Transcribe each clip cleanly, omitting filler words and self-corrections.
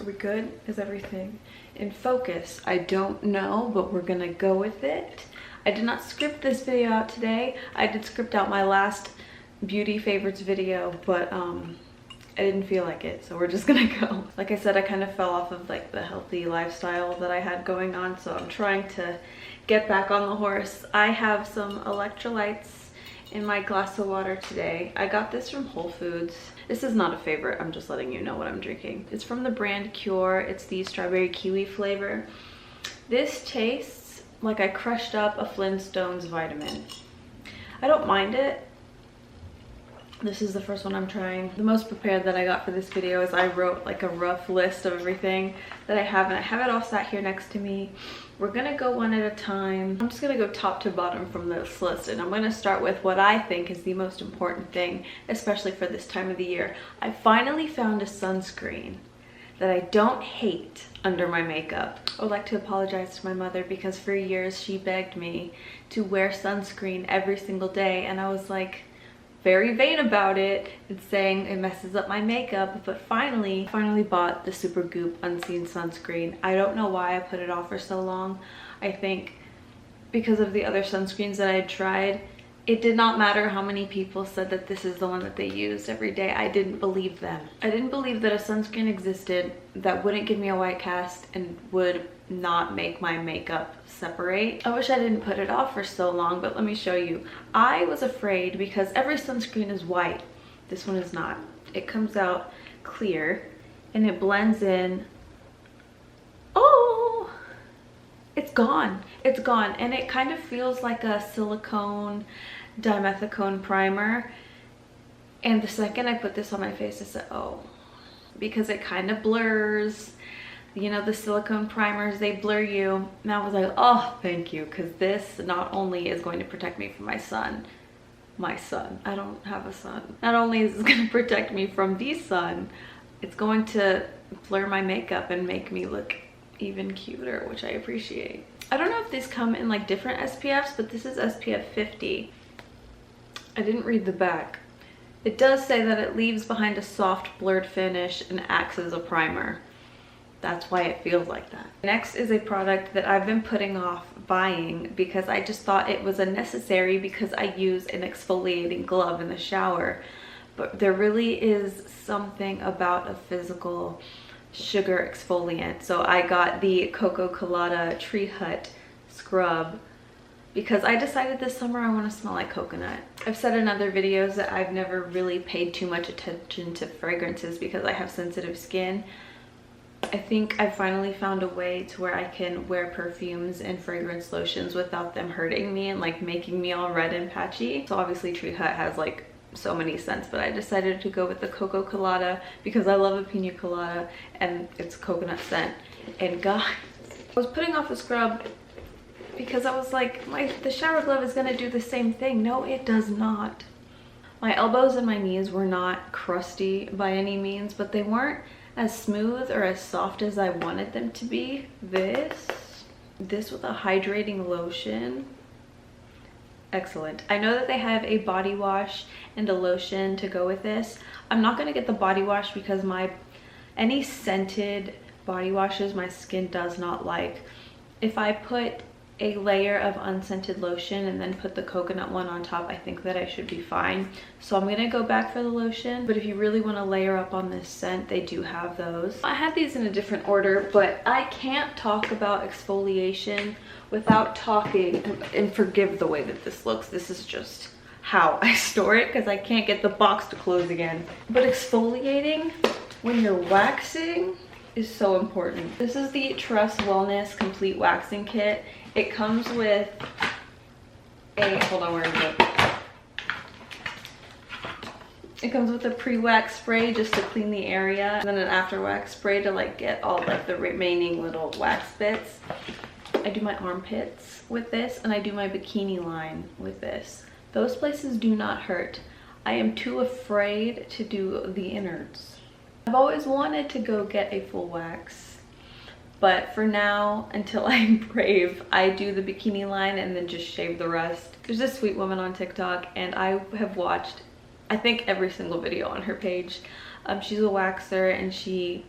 Are we good? Is everything in focus? I don't know, but we're gonna go with it. I did not script this video out today. I did script out my last beauty favorites video, but I didn't feel like it, so we're just gonna go. Like I said, I kind of fell off of like the healthy lifestyle that I had going on, so I'm trying to get back on the horse. I have some electrolytes in my glass of water today. I got this from Whole Foods. This is not a favorite, I'm just letting you know what I'm drinking. It's from the brand Cure. It's the strawberry kiwi flavor. This tastes like I crushed up a Flintstones vitamin. I don't mind it. This is the first one I'm trying. The most prepared that I got for this video is I wrote like a rough list of everything that I have, and I have it all sat here next to me. We're gonna go one at a time. I'm just gonna go top to bottom from this list, and I'm gonna start with what I think is the most important thing, especially for this time of the year. I finally found a sunscreen that I don't hate under my makeup. I would like to apologize to my mother because for years she begged me to wear sunscreen every single day, and I was like, very vain about it and saying it messes up my makeup, but finally bought the Supergoop Unseen Sunscreen. I don't know why I put it off for so long. I think because of the other sunscreens that I had tried, it did not matter how many people said that this is the one that they used every day. I didn't believe them. I didn't believe that a sunscreen existed that wouldn't give me a white cast and would not make my makeup separate. I wish I didn't put it off for so long, but let me show you. I was afraid because every sunscreen is white. This one is not. It comes out clear and it blends in. Oh, it's gone. It's gone. And it kind of feels like a silicone dimethicone primer. And the second I put this on my face, I said, oh, because it kind of blurs. You know, the silicone primers, they blur you. And I was like, oh, thank you, because this not only is going to protect me from my son, I don't have a son. Not only is it going to protect me from the sun, it's going to blur my makeup and make me look even cuter, which I appreciate. I don't know if these come in like different SPFs, but this is SPF 50. I didn't read the back. It does say that it leaves behind a soft blurred finish and acts as a primer. That's why it feels like that. Next is a product that I've been putting off buying because I just thought it was unnecessary because I use an exfoliating glove in the shower. But there really is something about a physical sugar exfoliant. So I got the Coco Colada Tree Hut scrub because I decided this summer I want to smell like coconut. I've said in other videos that I've never really paid too much attention to fragrances because I have sensitive skin. I think I finally found a way to where I can wear perfumes and fragrance lotions without them hurting me and like making me all red and patchy. So obviously Tree Hut has like so many scents, but I decided to go with the Coco Colada because I love a pina colada and it's coconut scent. And guys, I was putting off the scrub because I was like, the shower glove is gonna do the same thing. No, it does not. My elbows and my knees were not crusty by any means, but they weren't as smooth or as soft as I wanted them to be. This with a hydrating lotion, excellent. I know that they have a body wash and a lotion to go with this. I'm not gonna get the body wash because any scented body washes my skin does not like. If I put a layer of unscented lotion and then put the coconut one on top, I think that I should be fine. So I'm gonna go back for the lotion, but if you really want to layer up on this scent, they do have those. I had these in a different order, but I can't talk about exfoliation without talking, and forgive the way that this looks. This is just how I store it because I can't get the box to close again. But exfoliating when you're waxing is so important. This is the Trust Wellness Complete Waxing Kit. It comes with a, hold on, where is it? It comes with a pre-wax spray just to clean the area, and then an after wax spray to like get all like the remaining little wax bits. I do my armpits with this, and I do my bikini line with this. Those places do not hurt. I am too afraid to do the innards. I've always wanted to go get a full wax, but for now, until I'm brave, I do the bikini line and then just shave the rest. There's this sweet woman on TikTok, and I have watched, I think, every single video on her page. She's a waxer, and she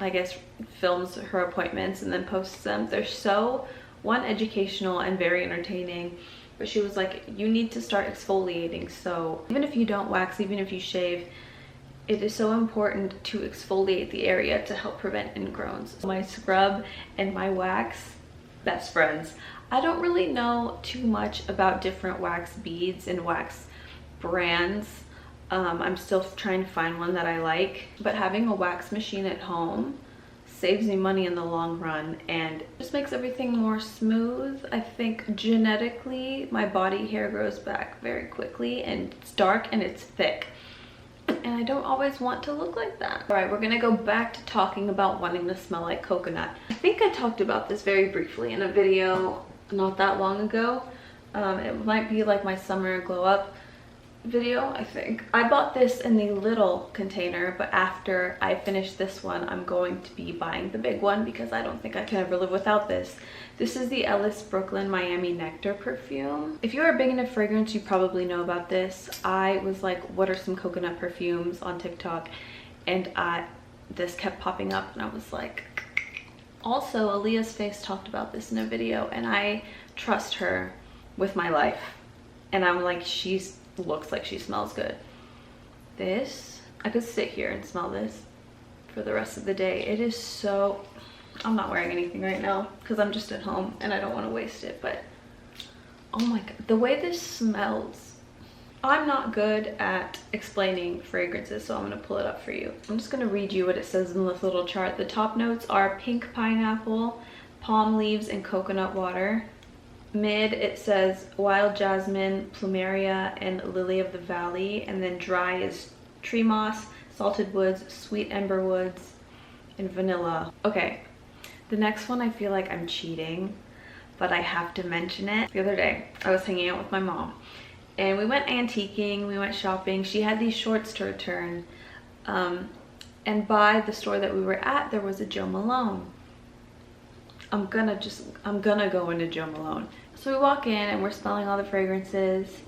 I guess, films her appointments and then posts them. They're so, one, educational and very entertaining. But she was like, you need to start exfoliating. So even if you don't wax, even if you shave, it is so important to exfoliate the area to help prevent ingrowns. My scrub and my wax, best friends. I don't really know too much about different wax beads and wax brands. I'm still trying to find one that I like, but having a wax machine at home saves me money in the long run and just makes everything more smooth. I think genetically my body hair grows back very quickly, and it's dark and it's thick, and I don't always want to look like that. All right, we're gonna go back to talking about wanting to smell like coconut. I think I talked about this very briefly in a video not that long ago. It might be like my summer glow up video, I think. I bought this in the little container, but after I finish this one, I'm going to be buying the big one because I don't think I can ever live without this. This is the Ellis Brooklyn Miami Nectar perfume. If you're big into fragrance, you probably know about this. I was like, what are some coconut perfumes on TikTok? And this kept popping up and I was like, also Aaliyah's Face talked about this in a video, and I trust her with my life. And I'm like, looks like she smells good. This, I could sit here and smell this for the rest of the day. It is so, I'm not wearing anything right now because I'm just at home and I don't want to waste it, but oh my god, the way this smells. I'm not good at explaining fragrances, so I'm going to pull it up for you. I'm just going to read you what it says in this little chart. The top notes are pink pineapple, palm leaves, and coconut water. Mid, it says wild jasmine, plumeria, and lily of the valley. And then dry is tree moss, salted woods, sweet ember woods, and vanilla. Okay, the next one I feel like I'm cheating, but I have to mention it. The other day, I was hanging out with my mom, and we went antiquing, we went shopping. She had these shorts to return, and by the store that we were at, there was a Jo Malone. I'm gonna go into Jo Malone. So we walk in and we're smelling all the fragrances,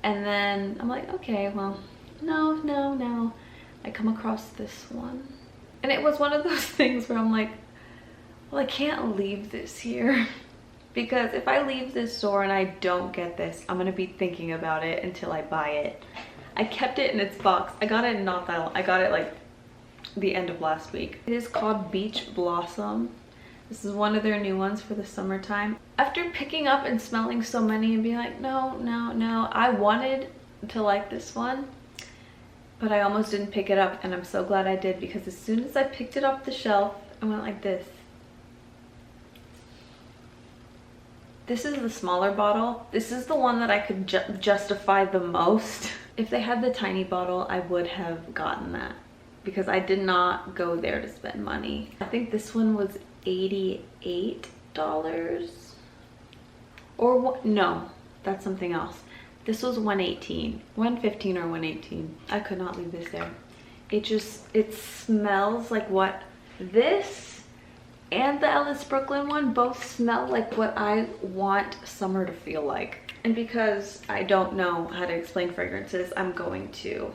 and then I'm like, okay, well, no. I come across this one, and it was one of those things where I'm like, well, I can't leave this here because if I leave this store and I don't get this, I'm gonna be thinking about it until I buy it. I kept it in its box. I got it not that long. I got it like the end of last week. It is called Beach Blossom. This is one of their new ones for the summertime. After picking up and smelling so many and being like, no, I wanted to like this one, but I almost didn't pick it up, and I'm so glad I did, because as soon as I picked it off the shelf, I went like this. This is the smaller bottle. This is the one that I could justify the most. If they had the tiny bottle, I would have gotten that because I did not go there to spend money. I think this one was $88, or no, that's something else. This was $115 or $118. I could not leave this there. It smells like what this and the Ellis Brooklyn one both smell like what I want summer to feel like. And because I don't know how to explain fragrances, I'm going to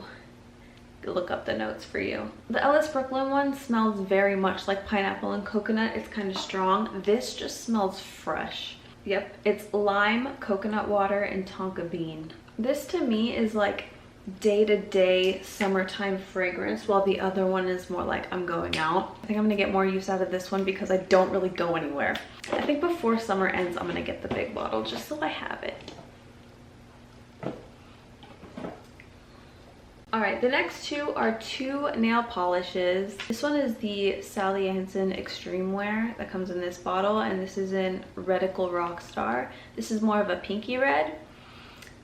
look up the notes for you. The Ellis Brooklyn one smells very much like pineapple and coconut. It's kind of strong. This just smells fresh. Yep, it's lime, coconut water, and tonka bean. This to me is like day-to-day summertime fragrance, while the other one is more like I'm going out. I think I'm gonna get more use out of this one because I don't really go anywhere. I think before summer ends, I'm gonna get the big bottle just so I have it. All right, the next two are two nail polishes. This one is the Sally Hansen Extreme Wear that comes in this bottle, and this is in Radical Rockstar. This is more of a pinky red.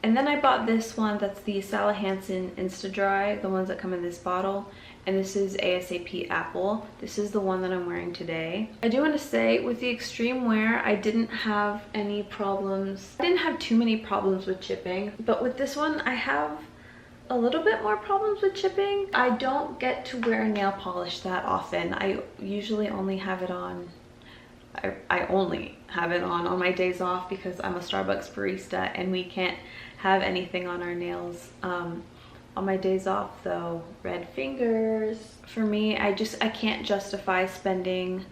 And then I bought this one that's the Sally Hansen Insta Dry, the ones that come in this bottle. And this is ASAP Apple. This is the one that I'm wearing today. I do want to say with the Extreme Wear, I didn't have any problems. I didn't have too many problems with chipping, but with this one, I have a little bit more problems with chipping. I don't get to wear nail polish that often. I usually only have it on, I only have it on my days off because I'm a Starbucks barista and we can't have anything on our nails On my days off though, red fingers. For me, I can't justify spending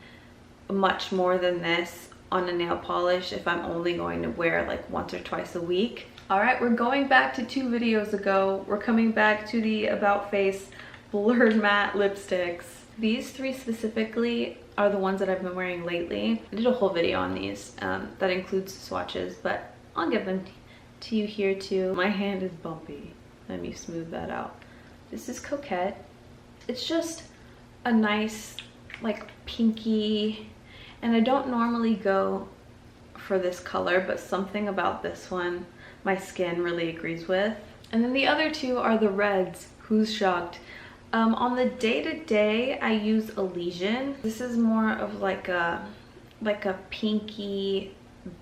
much more than this on a nail polish if I'm only going to wear like once or twice a week. All right, we're going back to 2 videos ago. We're coming back to the About Face Blurred Matte lipsticks. These 3 specifically are the ones that I've been wearing lately. I did a whole video on these that includes swatches, but I'll give them to you here too. My hand is bumpy. Let me smooth that out. This is Coquette. It's just a nice like pinky, and I don't normally go for this color, but something about this one my skin really agrees with. And then the other 2 are the reds. Who's shocked? On the day-to-day, I use Elysian. This is more of like a pinky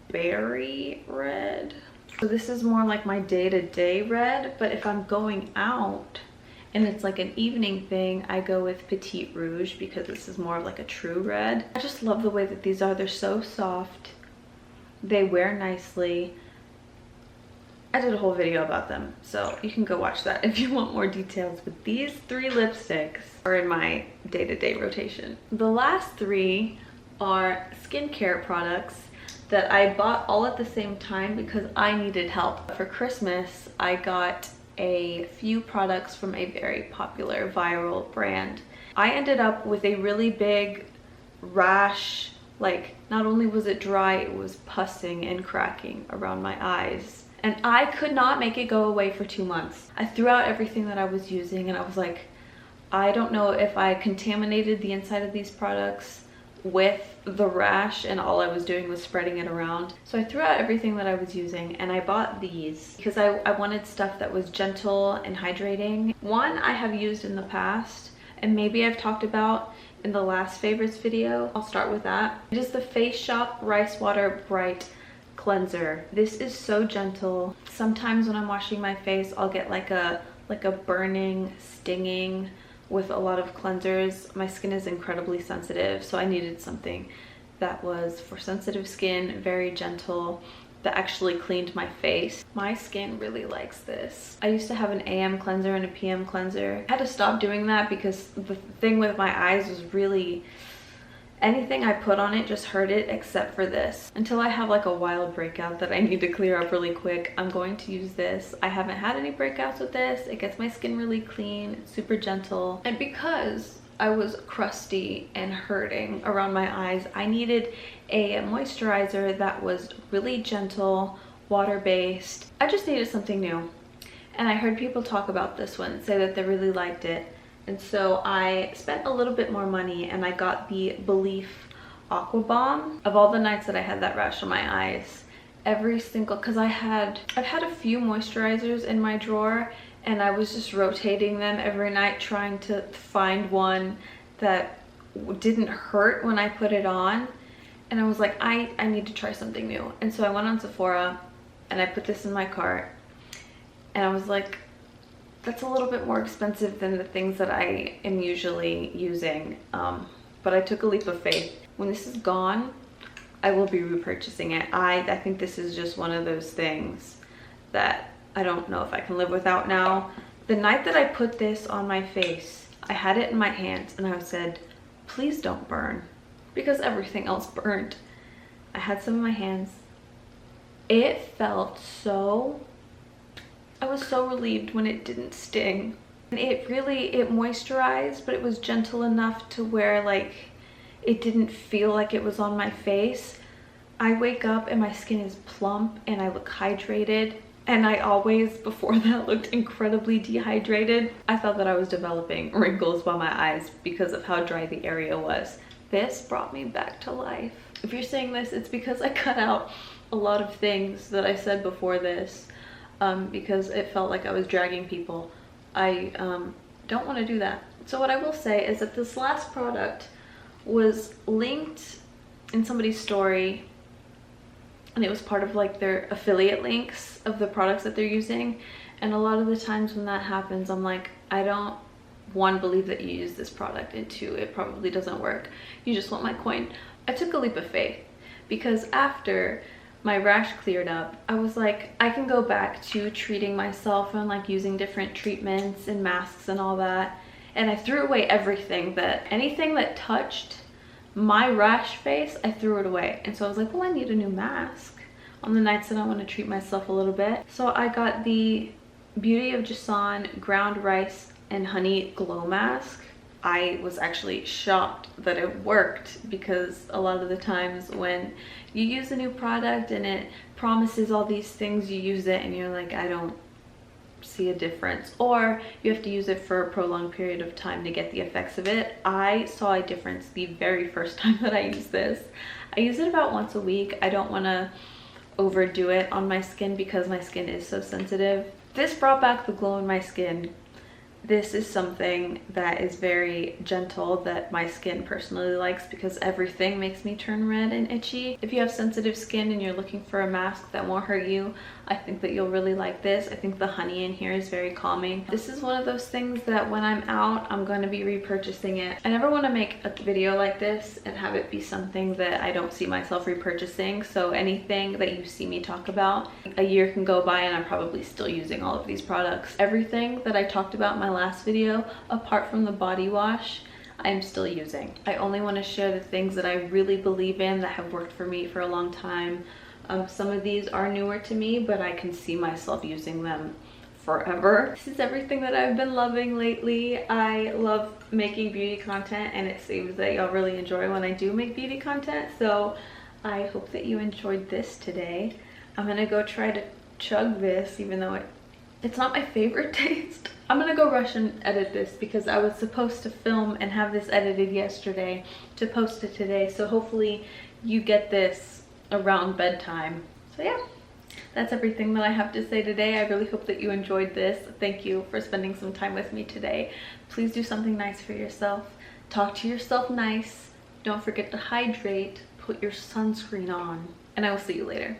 berry red. So this is more like my day-to-day red, but if I'm going out and it's like an evening thing, I go with Petite Rouge because this is more of like a true red. I just love the way that these are. They're so soft. They wear nicely. I did a whole video about them, so you can go watch that if you want more details. But these 3 lipsticks are in my day-to-day rotation. The last 3 are skincare products that I bought all at the same time because I needed help. For Christmas, I got a few products from a very popular viral brand. I ended up with a really big rash. Like, not only was it dry, it was pussing and cracking around my eyes. And I could not make it go away for 2 months. I threw out everything that I was using and I was like, I don't know if I contaminated the inside of these products with the rash and all I was doing was spreading it around. So I threw out everything that I was using and I bought these because I wanted stuff that was gentle and hydrating. One I have used in the past and maybe I've talked about in the last favorites video. I'll start with that. It is the Face Shop Rice Water Bright Cleanser. This is so gentle. Sometimes when I'm washing my face, I'll get like a burning, stinging with a lot of cleansers. My skin is incredibly sensitive, so I needed something that was for sensitive skin, very gentle, that actually cleaned my face. My skin really likes this. I used to have an AM cleanser and a PM cleanser. I had to stop doing that because the thing with my eyes was really, anything I put on it just hurt it except for this. Until I have like a wild breakout that I need to clear up really quick, I'm going to use this. I haven't had any breakouts with this. It gets my skin really clean, it's super gentle. And because I was crusty and hurting around my eyes, I needed a moisturizer that was really gentle, water-based. I just needed something new. And I heard people talk about this one, say that they really liked it. And so I spent a little bit more money and I got the Belif Aqua Bomb. Of all the nights that I had that rash on my eyes, every single, because I've had a few moisturizers in my drawer and I was just rotating them every night trying to find one that didn't hurt when I put it on. And I was like, I need to try something new. And so I went on Sephora and I put this in my cart and I was like, that's a little bit more expensive than the things that I am usually using, but I took a leap of faith. When this is gone, I will be repurchasing it. I think this is just one of those things that I don't know if I can live without now. The night that I put this on my face, I had it in my hands and I said, please don't burn, because everything else burned. I had some in my hands. It felt so, I was so relieved when it didn't sting. And it moisturized, but it was gentle enough to where like it didn't feel like it was on my face. I wake up and my skin is plump and I look hydrated. And I always, before that, looked incredibly dehydrated. I thought that I was developing wrinkles by my eyes because of how dry the area was. This brought me back to life. If you're saying this, it's because I cut out a lot of things that I said before this. Because it felt like I was dragging people. I don't want to do that. So what I will say is that this last product was linked in somebody's story and it was part of like their affiliate links of the products that they're using. And a lot of the times when that happens, I'm like, I don't, one, believe that you use this product, and two, it probably doesn't work. You just want my coin. I took a leap of faith because after my rash cleared up. I was like, I can go back to treating myself and like using different treatments and masks and all that. And I threw away everything, anything that touched my rash face, I threw it away. And so I was like, well, I need a new mask on the nights that I want to treat myself a little bit. So I got the Beauty of Joseon ground rice and honey glow mask. I was actually shocked that it worked, because a lot of the times when you use a new product and it promises all these things, you use it and you're like, I don't see a difference, or you have to use it for a prolonged period of time to get the effects of it. I saw a difference the very first time that I used this. I use it about once a week. I don't want to overdo it on my skin because my skin is so sensitive. This brought back the glow in my skin. This is something that is very gentle that my skin personally likes, because everything makes me turn red and itchy. If you have sensitive skin and you're looking for a mask that won't hurt you, I think that you'll really like this. I think the honey in here is very calming. This is one of those things that when I'm out, I'm going to be repurchasing it. I never want to make a video like this and have it be something that I don't see myself repurchasing. So anything that you see me talk about, a year can go by and I'm probably still using all of these products. Everything that I talked about in my last video, apart from the body wash, I'm still using. I only want to share the things that I really believe in, that have worked for me for a long time. Some of these are newer to me, but I can see myself using them forever. This is everything that I've been loving lately. I love making beauty content, and it seems that y'all really enjoy when I do make beauty content. So I hope that you enjoyed this today. I'm gonna go try to chug this, even though it's not my favorite taste. I'm gonna go rush and edit this because I was supposed to film and have this edited yesterday to post it today. So hopefully you get this around bedtime. So yeah, that's everything that I have to say today. I really hope that you enjoyed this. Thank you for spending some time with me today. Please do something nice for yourself. Talk to yourself nice. Don't forget to hydrate. Put your sunscreen on. And I will see you later.